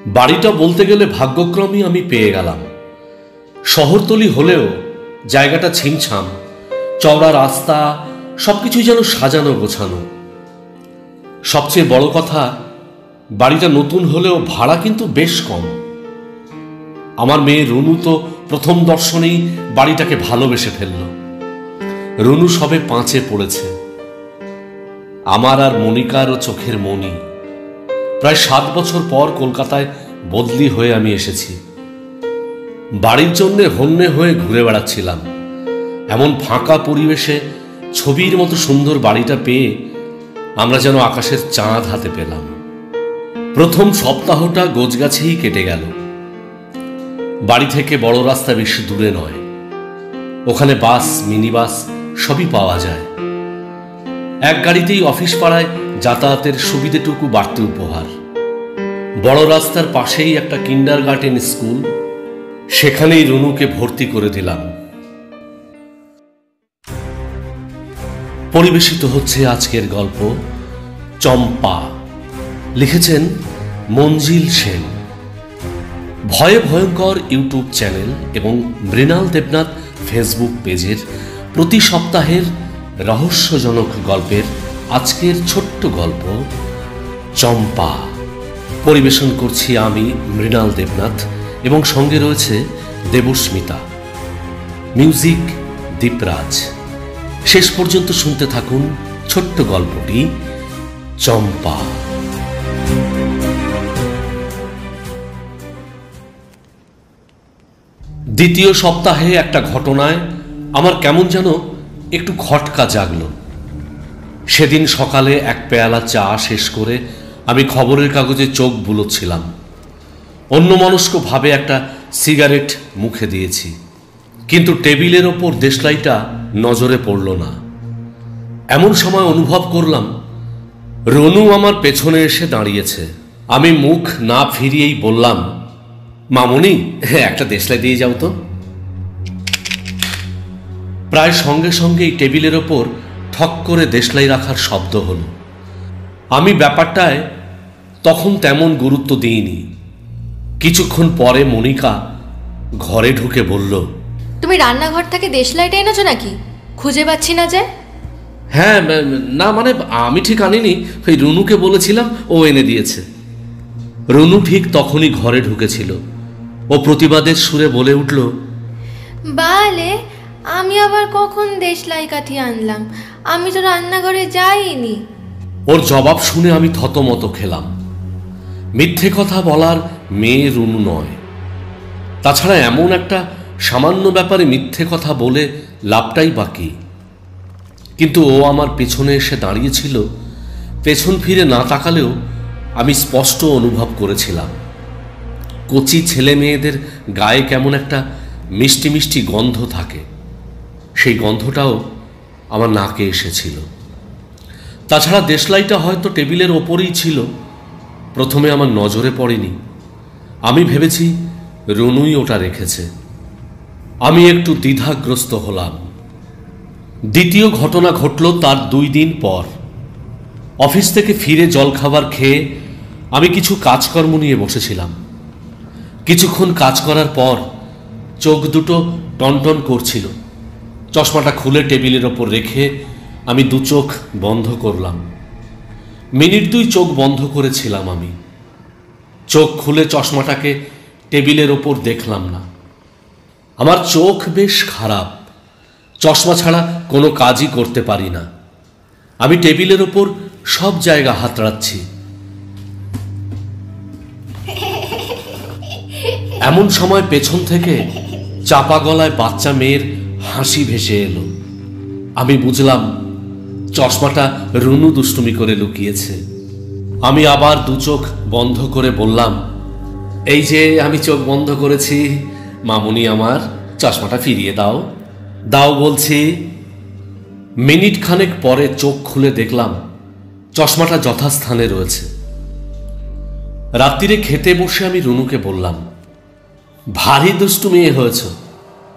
বাড়িটা বলতে গেলে ভাগ্যক্রমে আমি পেয়ে গেলাম। শহরতলি হলেও জায়গাটা ছিমছাম, চওড়া রাস্তা, সবকিছুই যেন সাজানো গোছানো। সবচেয়ে বড় কথা, বাড়িটা নতুন হলেও ভাড়া কিন্তু বেশ কম। আমার মেয়ে রুনু তো প্রথম দর্শনেই বাড়িটাকে ভালোবেসে ফেলল। রুনু সবে 5-এ পড়েছে। আমার আর মনিকারও চোখের মনি। প্রায় 7 বছর পর কলকাতায় বদলি হয়ে আমি এসেছি। বাড়ির জন্য হন্যে হয়ে ঘুরে বেড়াচ্ছিলাম। এমন ফাঁকা পরিবেশে ছবির মতো সুন্দর বাড়িটা পেয়ে আমরা যেন আকাশের চাঁদ হাতে পেলাম। প্রথম সপ্তাহটা গোছগাছেই কেটে গেল। বাড়ি থেকে বড় রাস্তা বেশি দূরে নয়, ওখানে বাস, মিনি বাস সবই পাওয়া যায়। এক গাড়িতেই অফিস পাড়ায় যাতায়াতের সুবিধেটুকু বাড়তি উপহার। বড় রাস্তার পাশেই একটা কিন্ডারগার্টেন স্কুল, সেখানেই রুনুকে ভর্তি করে দিলাম। পরিবেশিত হচ্ছে আজকের গল্প চম্পা। লিখেছেন মঞ্জিল সেন। ভয়ে ভয়ঙ্কর ইউটিউব চ্যানেল এবং মৃণাল দেবনাথ ফেসবুক পেজের প্রতি সপ্তাহের রহস্যজনক গল্পের আজকের ছোট্ট গল্প চম্পা পরিবেশন করছি আমি মৃণাল দেবনাথ, এবং সঙ্গে রয়েছে দেবস্মিতা। মিউজিক দীপরাজ। শেষ পর্যন্ত শুনতে থাকুন ছোট্ট গল্পটি চম্পা। দ্বিতীয় সপ্তাহে একটা ঘটনায় আমার কেমন যেন একটু খটকা জাগল। সেদিন সকালে এক পেয়ালা চা শেষ করে আমি খবরের কাগজে চোখ বুলোচ্ছিলাম। অন্যমনস্কভাবে একটা সিগারেট মুখে দিয়েছি, কিন্তু টেবিলের ওপর দেশলাইটা নজরে পড়ল না। এমন সময় অনুভব করলাম রনু আমার পেছনে এসে দাঁড়িয়েছে। আমি মুখ না ফিরিয়েই বললাম, মামুনি, একটা দেশলাই দিয়ে যাও তো। প্রায় সঙ্গে সঙ্গেই টেবিলের ওপর ঠক করে দেশলাই রাখার শব্দ হলো। আমি ব্যাপারটায় তখন তেমন গুরুত্ব দিইনি। কিছুক্ষণ পরে মনিকা ঘরে ঢুকে বলল, তুমি রান্নাঘর থেকে দেশলাইটা এনেছো নাকি? খুঁজে পাচ্ছি না যে। হ্যাঁ, না মানে আমি ঠিক আনিনি, ওই রুনুকে বলেছিলাম, ও এনে দিয়েছে। রুনু ঠিক তখনই ঘরে ঢুকেছিল। ও প্রতিবাদের সুরে বলে উঠল, বালে, আমি আবার কখন দেশলাই কাঠি আনলাম? আমি তো রান্নাঘরে যাইনি। ওর জবাব শুনে আমি থতমত খেলাম। মিথ্যে কথা বলার মেয়ে রুনু নয়। তাছাড়া এমন একটা সামান্য ব্যাপারে মিথ্যে কথা বলে লাভটাই বাকি। কিন্তু ও আমার পেছনে এসে দাঁড়িয়েছিল। পেছন ফিরে না তাকালেও আমি স্পষ্ট অনুভব করেছিলাম কচি ছেলে মেয়েদের গায়ে কেমন একটা মিষ্টি মিষ্টি গন্ধ থাকে। সেই গন্ধটাও আমার নাকে এসেছিল। তাছাড়া দেশলাইটা হয়তো টেবিলের ওপরেই ছিল। প্রথমে আমার নজরে পড়েনি। আমি ভেবেছি রনুই ওটা রেখেছে। আমি একটু দ্বিধাগ্রস্ত হলাম। দ্বিতীয় ঘটনা ঘটল তার 2 দিন পর। অফিস থেকে ফিরে জলখাবার খেয়ে আমি কিছু কাজকর্ম নিয়ে বসেছিলাম। কিছুক্ষণ কাজ করার পর চোখ দুটো টনটন করছিল। চশমাটা খুলে টেবিলের ওপর রেখে আমি 2 চোখ বন্ধ করলাম। মিনিট 2 চোখ বন্ধ করেছিলাম আমি। চোখ খুলে চশমাটাকে টেবিলের ওপর দেখলাম না। আমার চোখ বেশ খারাপ। চশমা ছাড়া কোনো কাজই করতে পারি না। আমি টেবিলের ওপর সব জায়গা হাতড়াচ্ছি। এমন সময় পেছন থেকে চাপা গলায় বাচ্চা মেয়ের হাসি ভেসে এলো। আমি বুঝলাম চশমাটা রুনু দুষ্টুমি করে লুকিয়েছে। আমি আবার 2 চোখ বন্ধ করে বললাম, এই যে আমি চোখ বন্ধ করেছি, মামুনি আমার চশমাটা ফিরিয়ে দাও। দাও বলছি। মিনিট খানেক পরে চোখ খুলে দেখলাম চশমাটা যথাস্থানে রয়েছে। রাত্রিরে খেতে বসে আমি রুনুকে বললাম, ভারী দুষ্টু মেয়ে হয়েছ,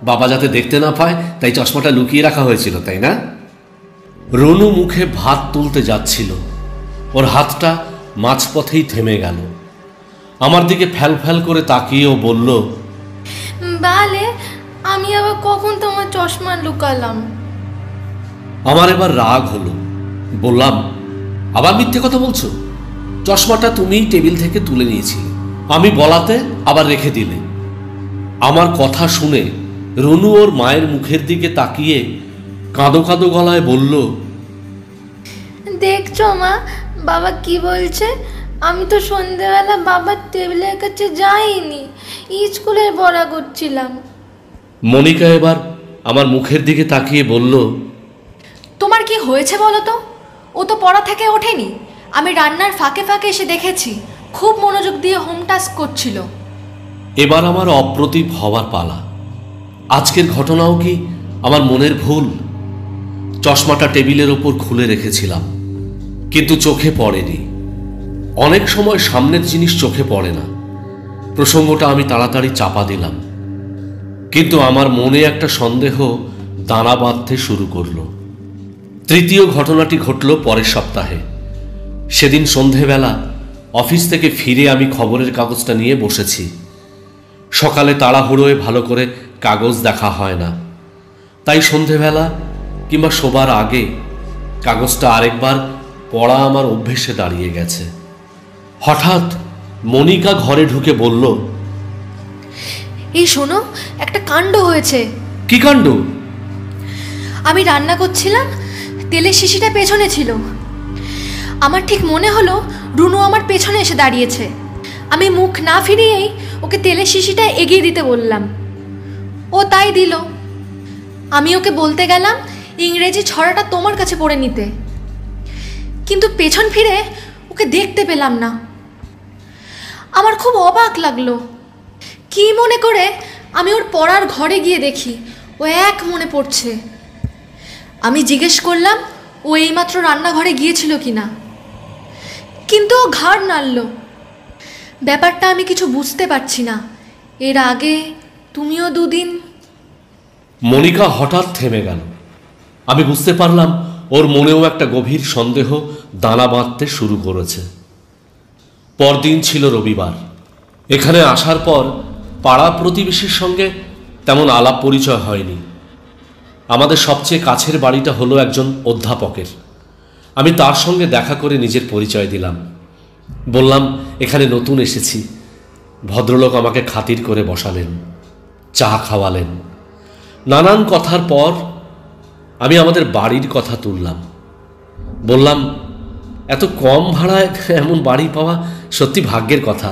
বাবা যাতে দেখতে না পায় তাই চশমাটা লুকিয়ে রাখা হয়েছিল, তাই না? রুনু মুখে ভাত তুলতে যাচ্ছিল। ওর হাতটা মাঝপথেই থেমে গেল। আমার দিকে ফ্যাল ফ্যাল করে তাকিয়েও বলল, বালে আমি আবার কখন তোমার চশমা লুকালাম? আমার এবার রাগ হলো। বললাম, আবার মিথ্যে কথা বলছো? চশমাটা তুমিই টেবিল থেকে তুলে নিয়েছিলে, আমি বলাতে আবার রেখে দিলে। আমার কথা শুনে রনু ওর মায়ের মুখের দিকে তাকিয়ে কাঁদো কাঁদো গলায় বলল, দেখছো মা, বাবা কি বলছে? আমি তো সন্ধেবেলা বাবার টেবিলের কাছে যাইনি, স্কুলের পড়া করছিলাম। মনিকা এবার আমার মুখের দিকে তাকিয়ে বলল, তোমার কি হয়েছে বলো তো? ও তো পড়া থেকে ওঠেনি, আমি রান্নার ফাঁকে ফাঁকে এসে দেখেছি, খুব মনোযোগ দিয়ে হোম টাস্ক করছিল। এবার আমার অপ্রতিভ হওয়ার পালা। আজকের ঘটনাও কি আমার মনের ভুল? চশমাটা টেবিলের ওপর খুলে রেখেছিলাম, কিন্তু চোখে পড়েনি। অনেক সময় সামনের জিনিস চোখে পড়ে না। প্রসঙ্গটা আমি তাড়াতাড়ি চাপা দিলাম, কিন্তু আমার মনে একটা সন্দেহ দানা বাঁধতে শুরু করলো। তৃতীয় ঘটনাটি ঘটল পরের সপ্তাহে। সেদিন সন্ধেবেলা অফিস থেকে ফিরে আমি খবরের কাগজটা নিয়ে বসেছি। সকালে তাড়াহুড়োয় ভালো করে কাগজ দেখা হয় না, তাই সন্ধেবেলা কিংবা শোবার আগে কাগজটা আরেকবার পড়া আমার অভ্যেসে দাঁড়িয়ে গেছে। হঠাৎ মনিকা ঘরে ঢুকে বলল, এই শোনো, একটা কাণ্ড হয়েছে। কি কাণ্ড? আমি রান্না করছিলাম, তেলের শিশিটা পেছনে ছিল। আমার ঠিক মনে হলো রুনু আমার পেছনে এসে দাঁড়িয়েছে। আমি মুখ না ফিরিয়েই ওকে তেলের শিশিটা এগিয়ে দিতে বললাম, ও তাই দিল। আমি ওকে বলতে গেলাম ইংরেজি ছড়াটা তোমার কাছে পড়ে নিতে, কিন্তু পেছন ফিরে ওকে দেখতে পেলাম না। আমার খুব অবাক লাগলো। কি মনে করে আমি ওর পড়ার ঘরে গিয়ে দেখি ও এক মনে পড়ছে। আমি জিজ্ঞেস করলাম ও এইমাত্র রান্নাঘরে গিয়েছিল কিনা, কিন্তু ও ঘাড় নাড়ল। ব্যাপারটা আমি কিছু বুঝতে পারছি না। এর আগে তুমিও দুদিন। মনিকা হঠাৎ থেমে গেল। আমি বুঝতে পারলাম ওর মনেও একটা গভীর সন্দেহ দানা বাঁধতে শুরু করেছে। পরদিন ছিল রবিবার। এখানে আসার পর পাড়া প্রতিবেশীর সঙ্গে তেমন আলাপ পরিচয় হয়নি। আমাদের সবচেয়ে কাছের বাড়িটা হলো একজন অধ্যাপকের। আমি তার সঙ্গে দেখা করে নিজের পরিচয় দিলাম। বললাম, এখানে নতুন এসেছি। ভদ্রলোক আমাকে খাতির করে বসালেন, চা খাওয়ালেন। নানান কথার পর আমি আমাদের বাড়ির কথা তুললাম। বললাম, এত কম ভাড়ায় এমন বাড়ি পাওয়া সত্যি ভাগ্যের কথা।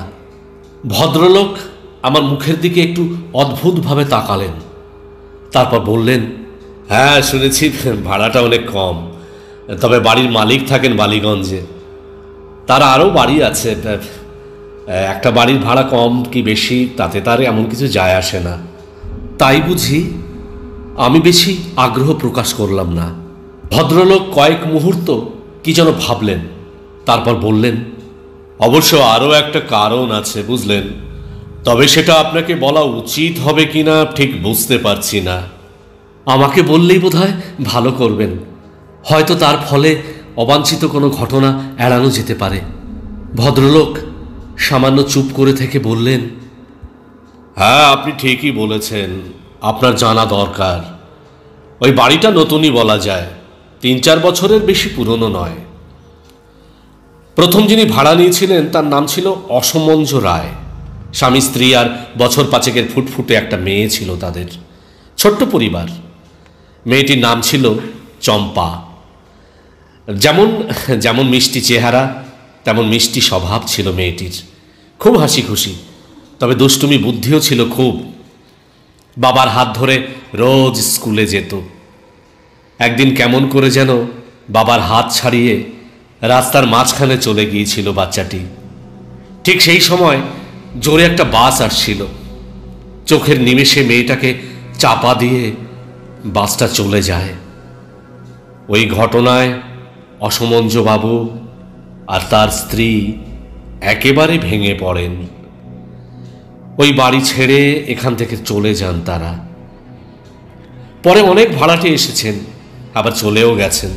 ভদ্রলোক আমার মুখের দিকে একটু অদ্ভুতভাবে তাকালেন, তারপর বললেন, হ্যাঁ শুনেছি ভাড়াটা অনেক কম, তবে বাড়ির মালিক থাকেন বালিগঞ্জে। তার আরও বাড়ি আছে, একটা বাড়ির ভাড়া কম কি বেশি তাতে তার এমন কিছু যায় আসে না। তাই বুঝি? আমি বেশি আগ্রহ প্রকাশ করলাম না। ভদ্রলোক কয়েক মুহূর্ত কি যেন ভাবলেন, তারপর বললেন, অবশ্য আরও একটা কারণ আছে বুঝলেন, তবে সেটা আপনাকে বলা উচিত হবে কিনা ঠিক বুঝতে পারছি না। আমাকে বললেই বোধহয় ভালো করবেন, হয়তো তার ফলে অবাঞ্ছিত কোনো ঘটনা এড়ানো যেতে পারে। ভদ্রলোক সামান্য চুপ করে থেকে বললেন, হ্যাঁ আপনি ঠিকই বলেছেন, আপনার জানা দরকার। ওই বাড়িটা নতুনই বলা যায়, 3-4 বছরের বেশি পুরনো নয়। প্রথম যিনি ভাড়া নিয়েছিলেন তার নাম ছিল অসমঞ্জ রায়। স্বামী স্ত্রী আর বছর 5 ফুটফুটে একটা মেয়ে ছিল তাদের। ছোট্ট পরিবার। মেয়েটির নাম ছিল চম্পা। যেমন যেমন মিষ্টি চেহারা তেমন মিষ্টি স্বভাব ছিল মেয়েটির। খুব হাসি খুশি, তবে দুষ্টুমি বুদ্ধিও ছিল খুব। বাবার হাত ধরে রোজ স্কুলে যেত। একদিন কেমন করে যেন বাবার হাত ছাড়িয়ে রাস্তার মাঝখানে চলে গিয়েছিল বাচ্চাটি। ঠিক সেই সময় জোরে একটা বাস আসছিল। চোখের নিমেষে মেয়েটাকে চাপা দিয়ে বাসটা চলে যায়। ওই ঘটনায় অসমঞ্জ বাবু আর তার স্ত্রী একেবারে ভেঙে পড়েন। ওই বাড়ি ছেড়ে এখান থেকে চলে যান তারা। পরে অনেক ভাড়াটে এসেছেন, আবার চলেও গেছেন।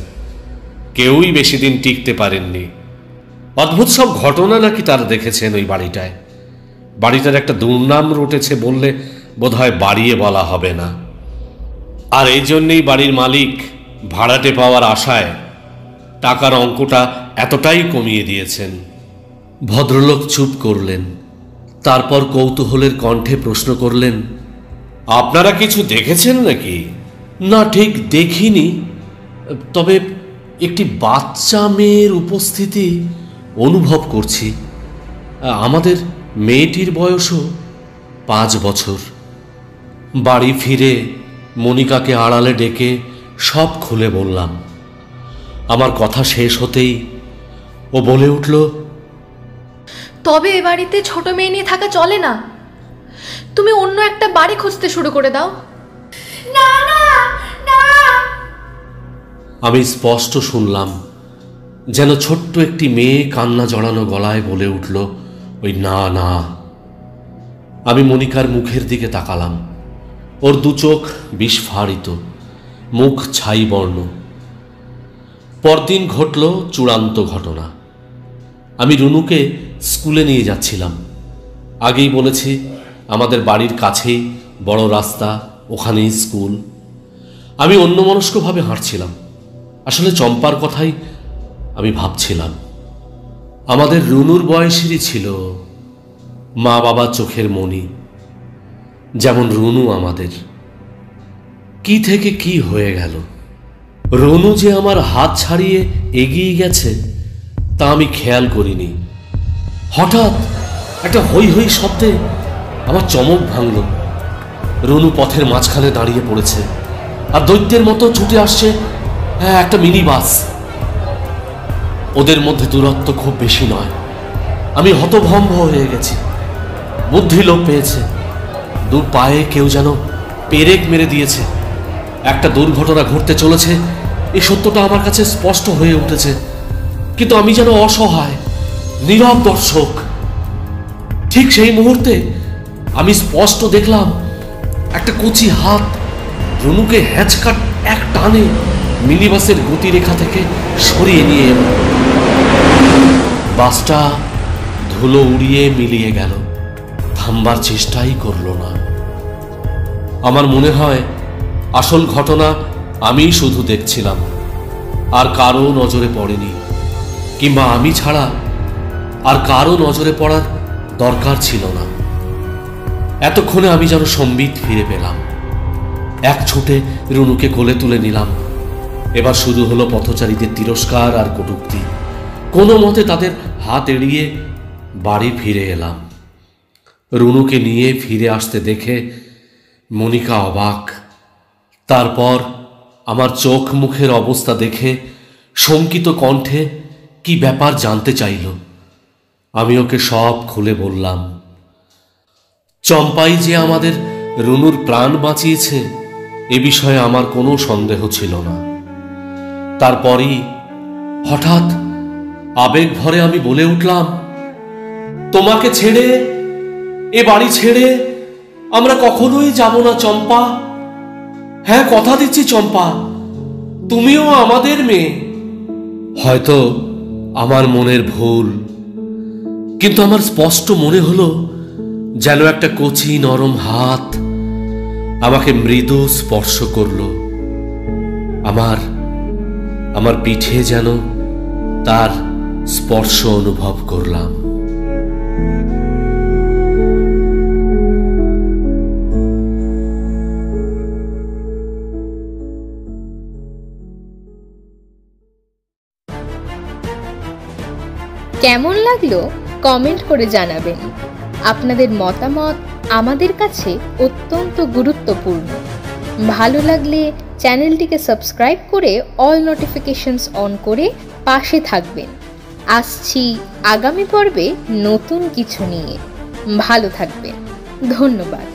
কেউই বেশি দিন টিকতে পারেননি। অদ্ভুত সব ঘটনা নাকি তারা দেখেছেন ওই বাড়িটায়। বাড়িটার একটা দুর্নাম রটেছে বললে বোধহয় বাড়িয়ে বলা হবে না। আর এই জন্যেই বাড়ির মালিক ভাড়াটে পাওয়ার আশায় টাকার অঙ্কটা এতটাই কমিয়ে দিয়েছেন। ভদ্রলোক চুপ করলেন, তারপর কৌতূহলের কণ্ঠে প্রশ্ন করলেন, আপনারা কিছু দেখেছেন নাকি? না, ঠিক দেখিনি, তবে একটি বাচ্চা মেয়ের উপস্থিতি অনুভব করছি। আমাদের মেয়েটির বয়সও 5 বছর। বাড়ি ফিরে মনিকাকে আড়ালে ডেকে সব খুলে বললাম। আমার কথা শেষ হতেই ও বলে উঠল, তবে এ বাড়িতে ছোট মেয়ে নিয়ে থাকা চলে না। তুমি অন্য একটা বাড়ি খুঁজতে শুরু করে দাও। না না না। আমি স্পষ্ট শুনলাম যেন ছোট্ট একটি মেয়ে কান্না জড়ানো গলায় বলে উঠল, ওই না না। আমি মনিকার মুখের দিকে তাকালাম। ওর 2 চোখ বিস্ফারিত, মুখ ছাই বর্ণ। পরদিন ঘটল চূড়ান্ত ঘটনা। আমি রুনুকে স্কুলে নিয়ে যাচ্ছিলাম। আগেই বলেছি আমাদের বাড়ির কাছেই বড় রাস্তা, ওখানেই স্কুল। আমি অন্যমনস্কভাবে হাঁটছিলাম। আসলে চম্পার কথাই আমি ভাবছিলাম। আমাদের রুনুর বয়সেরই ছিল, মা বাবা চোখের মণি, যেমন রুনু আমাদের। কি থেকে কি হয়ে গেল। রুনু যে আমার হাত ছাড়িয়ে এগিয়ে গেছে তা আমি খেয়াল করিনি। হঠাৎ একটা হৈ হৈ শব্দে আমার চমক ভাঙল। রুনু পথের মাঝখানে দাঁড়িয়ে পড়েছে, আর দৈত্যের মতো ছুটে আসছে একটা মিনি বাস। ওদের মধ্যে দূরত্ব খুব বেশি নয়। আমি হতভম্ব হয়ে গেছি। বুদ্ধি লোপ পেয়েছে। 2 পায়ে কেউ যেন পেরেক মেরে দিয়েছে। একটা দুর্ঘটনা ঘটতে চলেছে, এই সত্যটা আমার কাছে স্পষ্ট হয়ে উঠেছে। কিন্তু আমি যেন অসহায়, নীরব দর্শক। ঠিক সেই মুহূর্তে আমি স্পষ্ট দেখলাম একটা কচি হাত রুনুকে হ্যাঁচকাট এক টানে মিনিবাসের গতিরেখা থেকে সরিয়ে নিয়ে এল। বাসটা ধুলো উড়িয়ে মিলিয়ে গেল, থামবার চেষ্টাই করল না। আমার মনে হয় আসল ঘটনা আমি শুধু দেখছিলাম, আর কারো নজরে পড়েনি, কিংবা আমি ছাড়া আর কারো নজরে পড়ার দরকার ছিল না। এতক্ষণে আমি যেন সম্বিত ফিরে পেলাম। এক ছুটে রুনুকে কোলে তুলে নিলাম। এবার শুরু হলো পথচারীদের তিরস্কার আর কটূক্তি। কোনো মতে তাদের হাত এড়িয়ে বাড়ি ফিরে এলাম। রুনুকে নিয়ে ফিরে আসতে দেখে মনিকা অবাক। তারপর আমার চোখ মুখের অবস্থা দেখে শঙ্কিত কণ্ঠে কি ব্যাপার জানতে চাইল। আমি ওকে সব খুলে বললাম। চম্পাই যে আমাদের রুনুর প্রাণ বাঁচিয়েছে এ বিষয়ে আমার কোনো সন্দেহ ছিল না। তারপরই হঠাৎ আবেগ ভরে আমি বলে উঠলাম, তোমাকে ছেড়ে, এ বাড়ি ছেড়ে আমরা কখনোই যাব না চম্পা। হ্যাঁ, কথা দিচ্ছি চম্পা, তুমিও আমাদের মেয়ে। হয়তো আমার মনের ভুল, কিন্তু আমার স্পষ্ট মনে হলো যেন একটা কচি নরম হাত আমাকে মৃদু স্পর্শ করল। আমার পিঠে যেন তার স্পর্শ অনুভব করলাম। কেমন লাগলো কমেন্ট করে জানাবেন। আপনাদের মতামত আমাদের কাছে অত্যন্ত গুরুত্বপূর্ণ। ভালো লাগলে চ্যানেলটিকে সাবস্ক্রাইব করে অল নোটিফিকেশনস অন করে পাশে থাকবেন। আসছি আগামী পর্বে নতুন কিছু নিয়ে। ভালো থাকবেন। ধন্যবাদ।